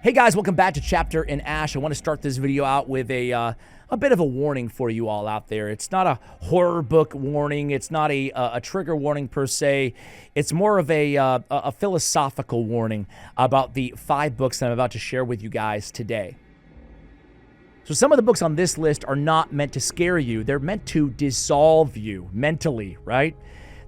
Hey guys, welcome back to Chapter in Ash. I want to start this video out with a bit of a warning for you all out there. It's not a horror book warning. It's not a trigger warning per se. It's more of a philosophical warning about the 5 books that I'm about to share with you guys today. So some of the books on this list are not meant to scare you. They're meant to dissolve you mentally, right?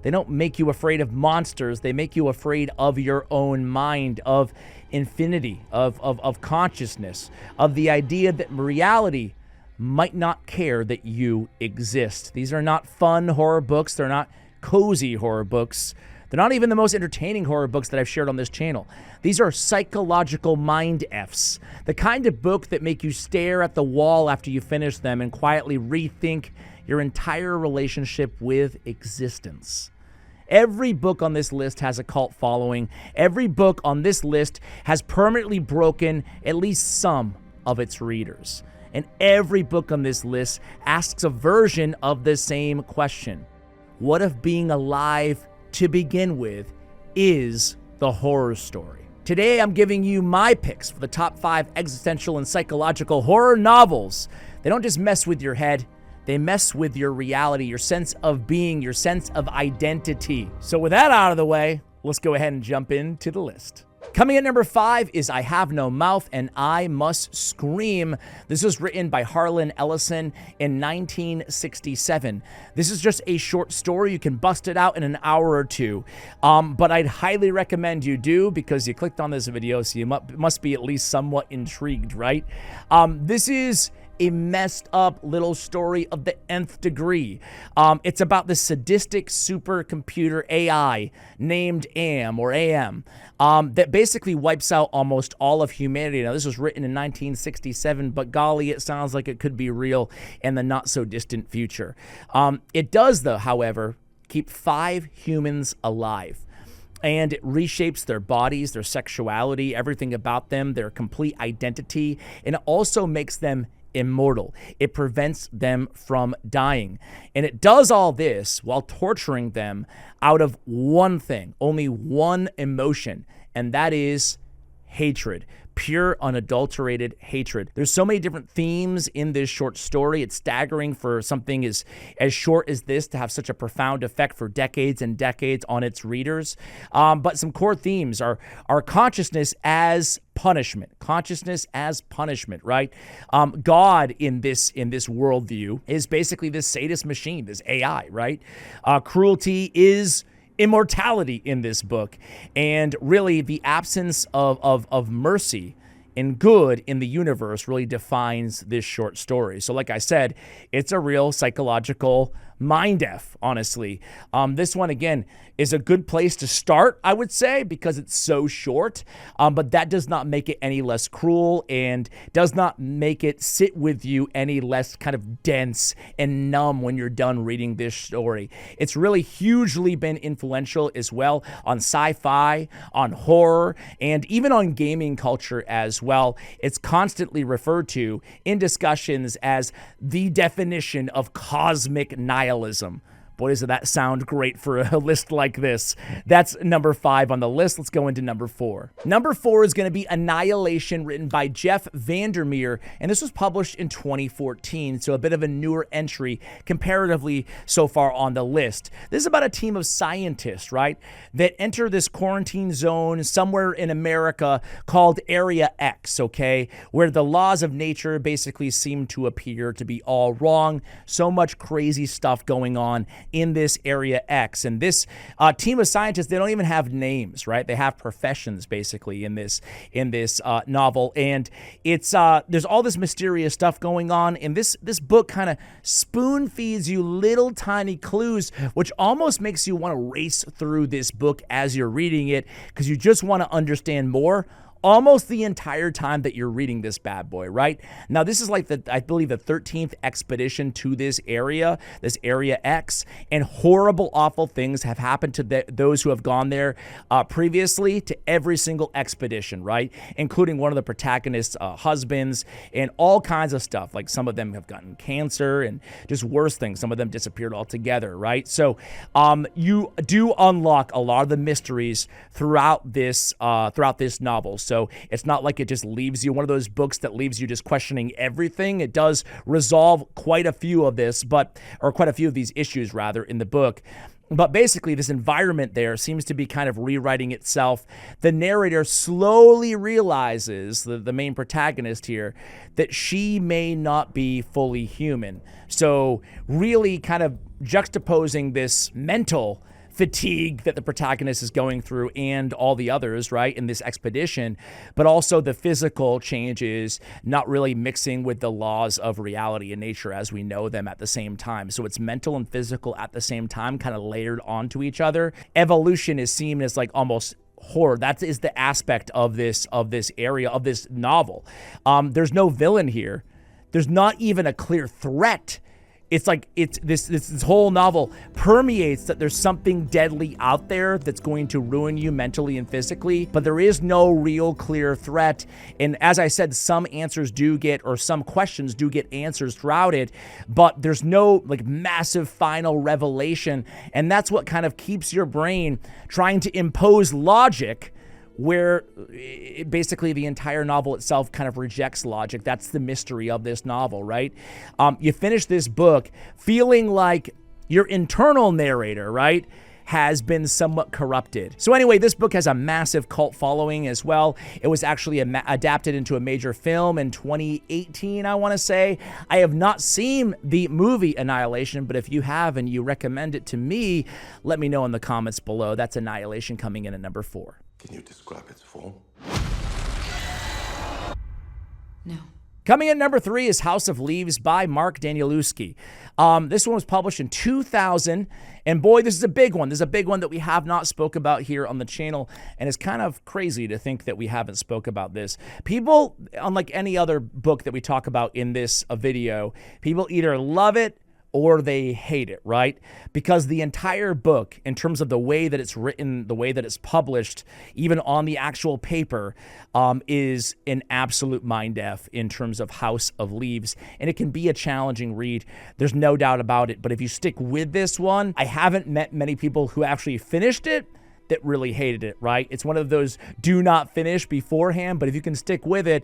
They don't make you afraid of monsters. They make you afraid of your own mind, of infinity, of consciousness, of the idea that reality might not care that you exist. These are not fun horror books. They're not cozy horror books. They're not even the most entertaining horror books that I've shared on this channel. These are psychological mind Fs, the kind of book that make you stare at the wall after you finish them and quietly rethink your entire relationship with existence. Every book on this list has a cult following. Every book on this list has permanently broken at least some of its readers. And every book on this list asks a version of the same question. What if being alive to begin with is the horror story? Today, I'm giving you my picks for the top 5 existential and psychological horror novels. They don't just mess with your head. They mess with your reality, your sense of being, your sense of identity. So with that out of the way, let's go ahead and jump into the list. Coming at number 5 is I Have No Mouth and I Must Scream. This was written by Harlan Ellison in 1967. This is just a short story. You can bust it out in an hour or two. But I'd highly recommend you do, because you clicked on this video, so you must be at least somewhat intrigued, right? This is a messed up little story of the nth degree. It's about the sadistic supercomputer AI named AM that basically wipes out almost all of humanity. Now, this was written in 1967, but golly, it sounds like it could be real in the not so distant future. It does, though, however, keep 5 humans alive. And it reshapes their bodies, their sexuality, everything about them, their complete identity, and it also makes them immortal. It prevents them from dying. And it does all this while torturing them out of one thing, only one emotion, and that is hatred. Pure, unadulterated hatred. There's so many different themes in this short story. It's staggering for something as short as this to have such a profound effect for decades and decades on its readers. But some core themes are consciousness as punishment. Consciousness as punishment, right? God in this worldview is basically this sadist machine, this AI, right? Cruelty is immortality in this book, and really the absence of mercy and good in the universe really defines this short story. So like I said, it's a real psychological mind F, honestly. This one, again, is a good place to start, I would say, because it's so short, but that does not make it any less cruel and does not make it sit with you any less kind of dense and numb when you're done reading this story. It's really hugely been influential as well on sci-fi, on horror, and even on gaming culture as well. It's constantly referred to in discussions as the definition of cosmic nihilism. Boy, does that sound great for a list like this. That's number 5 on the list. Let's go into number 4. Number 4 is going to be Annihilation, written by Jeff Vandermeer, and this was published in 2014, so a bit of a newer entry comparatively so far on the list. This is about a team of scientists, right, that enter this quarantine zone somewhere in America called Area X, okay, where the laws of nature basically seem to appear to be all wrong. So much crazy stuff going on in this Area X. And this team of scientists, they don't even have names, right? They have professions basically in this novel. And it's there's all this mysterious stuff going on. And this book kind of spoon feeds you little tiny clues, which almost makes you want to race through this book as you're reading it, because you just want to understand more almost the entire time that you're reading this bad boy, right? Now, this is like I believe the 13th expedition to this Area X, and horrible, awful things have happened to those who have gone there previously, to every single expedition, right? Including one of the protagonist's husbands and all kinds of stuff. Like, some of them have gotten cancer and just worse things. Some of them disappeared altogether, right? So you do unlock a lot of the mysteries throughout this novel. So it's not like it just leaves you one of those books that leaves you just questioning everything. It does resolve quite a few of quite a few of these issues rather in the book. But basically, this environment there seems to be kind of rewriting itself. The narrator slowly realizes, the main protagonist here, that she may not be fully human. So really kind of juxtaposing this mental fatigue that the protagonist is going through and all the others, right, in this expedition, but also the physical changes not really mixing with the laws of reality and nature as we know them at the same time. So it's mental and physical at the same time, kind of layered onto each other. Evolution is seen as like almost horror. That is the aspect of this area of this novel. There's no villain here. There's not even a clear threat. It's like this whole novel permeates that there's something deadly out there that's going to ruin you mentally and physically, but there is no real clear threat. And as I said, some answers do get, or some questions do get answers throughout it, but there's no like massive final revelation. And that's what kind of keeps your brain trying to impose logic where basically the entire novel itself kind of rejects logic. That's the mystery of this novel, right? You finish this book feeling like your internal narrator, right, has been somewhat corrupted. So anyway, this book has a massive cult following as well. It was actually adapted into a major film in 2018, I want to say. I have not seen the movie Annihilation, but if you have and you recommend it to me, let me know in the comments below. That's Annihilation coming in at number 4. Can you describe its form? No. Coming in at number 3 is House of Leaves by Mark Danielewski. This one was published in 2000, and boy, this is a big one. This is a big one that we have not spoke about here on the channel, and it's kind of crazy to think that we haven't spoke about this. People, unlike any other book that we talk about in this video, people either love it or they hate it, right? Because the entire book, in terms of the way that it's written, the way that it's published, even on the actual paper, is an absolute mind-f in terms of House of Leaves. And it can be a challenging read. There's no doubt about it. But if you stick with this one, I haven't met many people who actually finished it that really hated it, right? It's one of those do not finish beforehand, but if you can stick with it,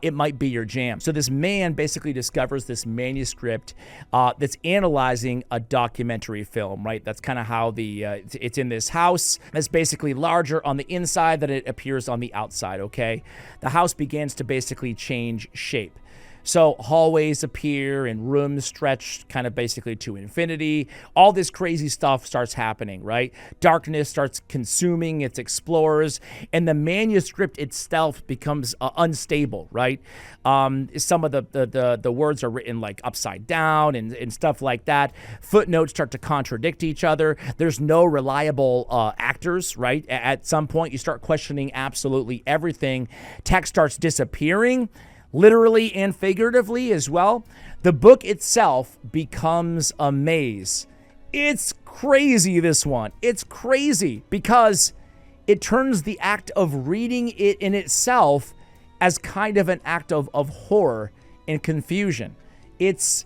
it might be your jam. So this man basically discovers this manuscript that's analyzing a documentary film, right? That's kind of how it's in this house. It's basically larger on the inside than it appears on the outside, okay? The house begins to basically change shape. So hallways appear and rooms stretch kind of basically to infinity. All this crazy stuff starts happening, right? Darkness starts consuming its explorers, and the manuscript itself becomes unstable, right? Some of the words are written like upside down and stuff like that. Footnotes start to contradict each other. There's no reliable actors, right? At some point, you start questioning absolutely everything. Text starts disappearing, literally and figuratively as well. The book itself becomes a maze. It's crazy, this one. It's crazy because it turns the act of reading it in itself as kind of an act of horror and confusion. It's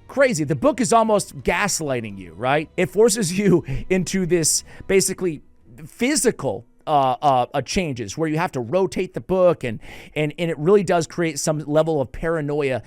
crazy. The book is almost gaslighting you, right? It forces you into this basically physical changes where you have to rotate the book, and it really does create some level of paranoia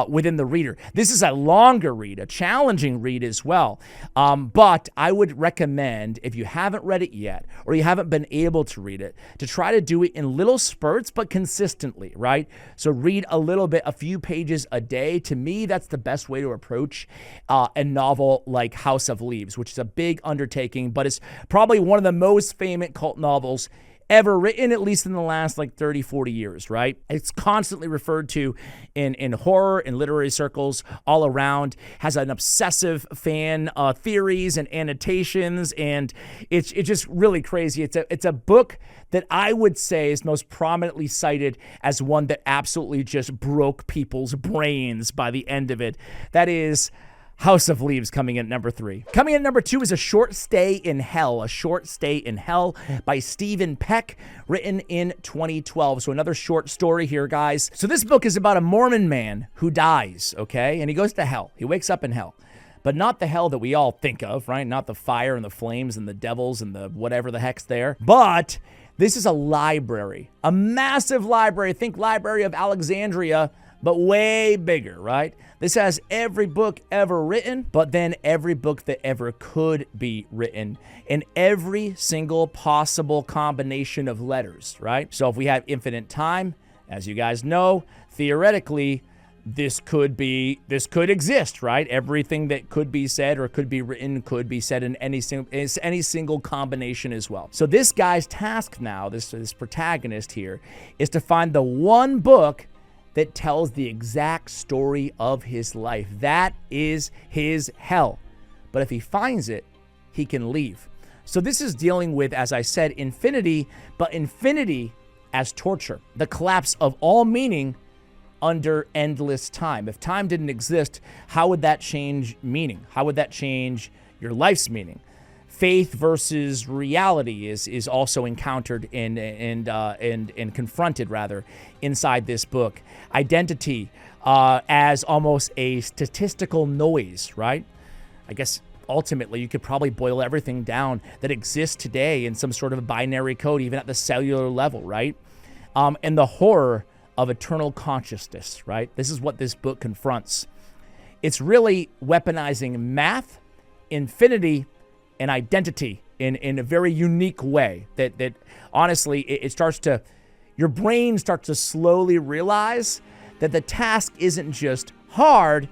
within the reader. This is a longer read, a challenging read as well. But I would recommend, if you haven't read it yet, or you haven't been able to read it, to try to do it in little spurts, but consistently, right? So read a little bit, a few pages a day. To me, that's the best way to approach a novel like House of Leaves, which is a big undertaking, but it's probably one of the most famous cult novels ever written, at least in the last like 30, 40 years, right? It's constantly referred to in horror and literary circles all around, has an obsessive fan theories and annotations, and it's just really crazy. It's a book that I would say is most prominently cited as one that absolutely just broke people's brains by the end of it. That is House of Leaves, coming in at number 3. Coming in at number 2 is A Short Stay in Hell. A Short Stay in Hell by Stephen Peck, written in 2012. So another short story here, guys. So this book is about a Mormon man who dies, okay? And he goes to hell. He wakes up in hell. but not the hell that we all think of, right? Not the fire and the flames and the devils and the whatever the heck's there. But this is a library, a massive library. Think Library of Alexandria, but way bigger, right? This has every book ever written, but then every book that ever could be written, and every single possible combination of letters, right? So if we have infinite time, as you guys know, theoretically, this could exist, right? Everything that could be said or could be written could be said in any single combination as well. So this guy's task now, this protagonist here, is to find the one book that tells the exact story of his life. That is his hell. But if he finds it, he can leave. So this is dealing with, as I said, infinity, but infinity as torture, the collapse of all meaning under endless time. If time didn't exist, how would that change meaning? How would that change your life's meaning? Faith versus reality is also encountered and confronted rather inside this book. Identity as almost a statistical noise, right? I guess ultimately you could probably boil everything down that exists today in some sort of a binary code, even at the cellular level, right? And the horror of eternal consciousness, right? This is what this book confronts. It's really weaponizing math, infinity, and identity in a very unique way that honestly, it starts to, your brain starts to slowly realize that the task isn't just hard,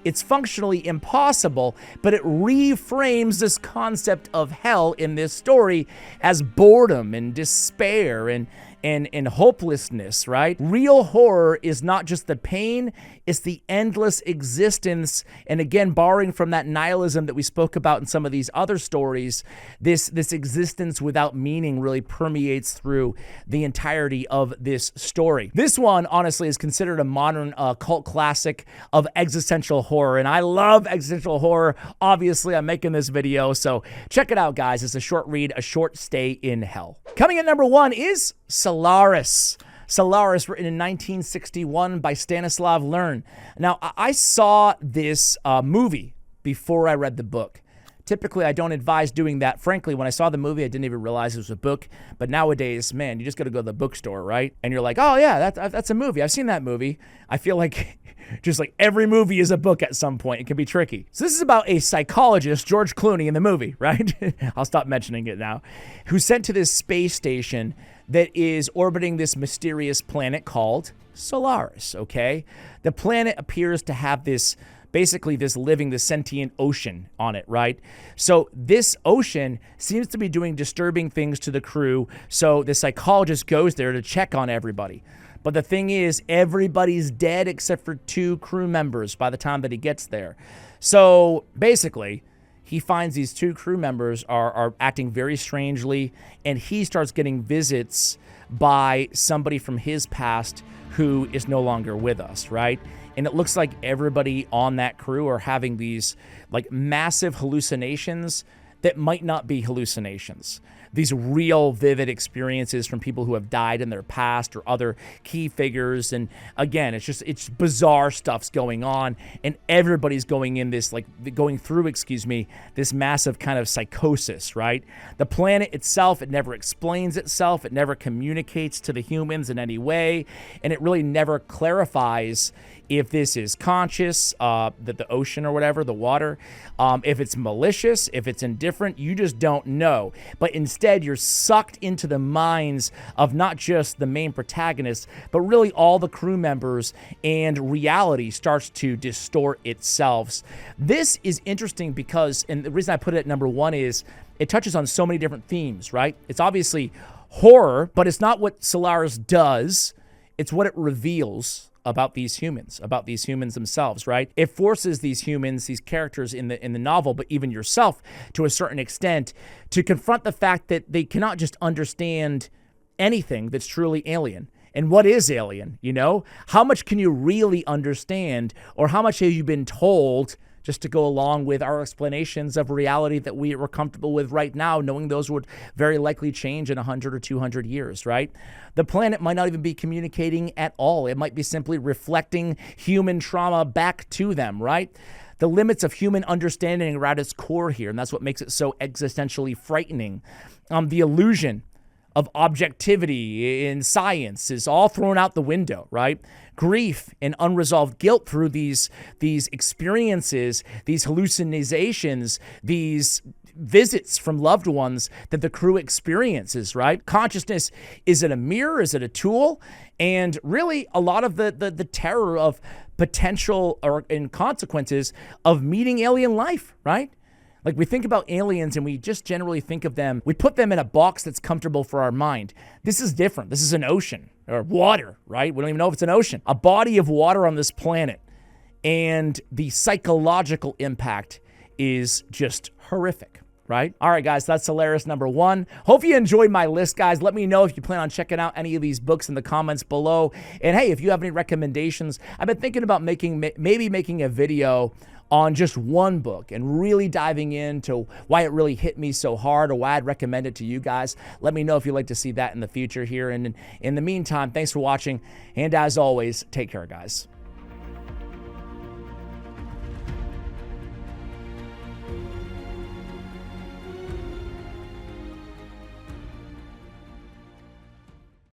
it's functionally impossible, but it reframes this concept of hell in this story as boredom and despair and hopelessness, right? Real horror is not just the pain, it's the endless existence. And again, borrowing from that nihilism that we spoke about in some of these other stories, this existence without meaning really permeates through the entirety of this story. This one, honestly, is considered a modern cult classic of existential horror. And I love existential horror. Obviously, I'm making this video, so check it out, guys. It's a short read, a short stay in hell. Coming at number 1 is Solaris. Solaris, written in 1961 by Stanisław Lem. Now, I saw this movie before I read the book. Typically, I don't advise doing that. Frankly, when I saw the movie, I didn't even realize it was a book. But nowadays, man, you just got to go to the bookstore, right? And you're like, oh, yeah, that's a movie. I've seen that movie. I feel like just like every movie is a book at some point. It can be tricky. So this is about a psychologist, George Clooney, in the movie, right? I'll stop mentioning it now, who's sent to this space station that is orbiting this mysterious planet called Solaris, okay? The planet appears to have this, basically this sentient ocean on it, right? So this ocean seems to be doing disturbing things to the crew, so the psychologist goes there to check on everybody. But the thing is, everybody's dead except for 2 crew members by the time that he gets there. So basically, he finds these 2 crew members are acting very strangely, and he starts getting visits by somebody from his past who is no longer with us, right? And it looks like everybody on that crew are having these like massive hallucinations that might not be hallucinations. These real vivid experiences from people who have died in their past or other key figures. And again, it's bizarre stuff's going on, and everybody's going through this massive kind of psychosis, right? The planet itself, it never explains itself. It never communicates to the humans in any way. And it really never clarifies if this is conscious, that the ocean or whatever, the water, if it's malicious, if it's indifferent, you just don't know. But instead, you're sucked into the minds of not just the main protagonist, but really all the crew members, and reality starts to distort itself. This is interesting because, and the reason I put it at number 1 is it touches on so many different themes, right? It's obviously horror, but it's not what Solaris does. It's what it reveals about these humans themselves, right? It forces these humans, these characters in the novel, but even yourself to a certain extent, to confront the fact that they cannot just understand anything that's truly alien. And what is alien, you know? How much can you really understand, or how much have you been told just to go along with our explanations of reality that we're comfortable with right now, knowing those would very likely change in 100 or 200 years, right? The planet might not even be communicating at all. It might be simply reflecting human trauma back to them, right? the limits of human understanding are at its core here, and that's what makes it so existentially frightening. The illusion of objectivity in science is all thrown out the window, right? Grief and unresolved guilt through these experiences, these hallucinations, these visits from loved ones that the crew experiences, right? Consciousness, is it a mirror? Is it a tool? And really a lot of the terror of potential and consequences of meeting alien life, right? Like, we think about aliens and we just generally think of them, we put them in a box that's comfortable for our mind. This is different. This is an ocean or water, right? We don't even know if it's an ocean. A body of water on this planet. And the psychological impact is just horrific, right? All right, guys, that's Solaris #1. Hope you enjoyed my list, guys. Let me know if you plan on checking out any of these books in the comments below. And hey, if you have any recommendations, I've been thinking about maybe making a video on just one book and really diving into why it really hit me so hard or why I'd recommend it to you guys. Let me know if you'd like to see that in the future here. And in the meantime, thanks for watching. And as always, take care, guys.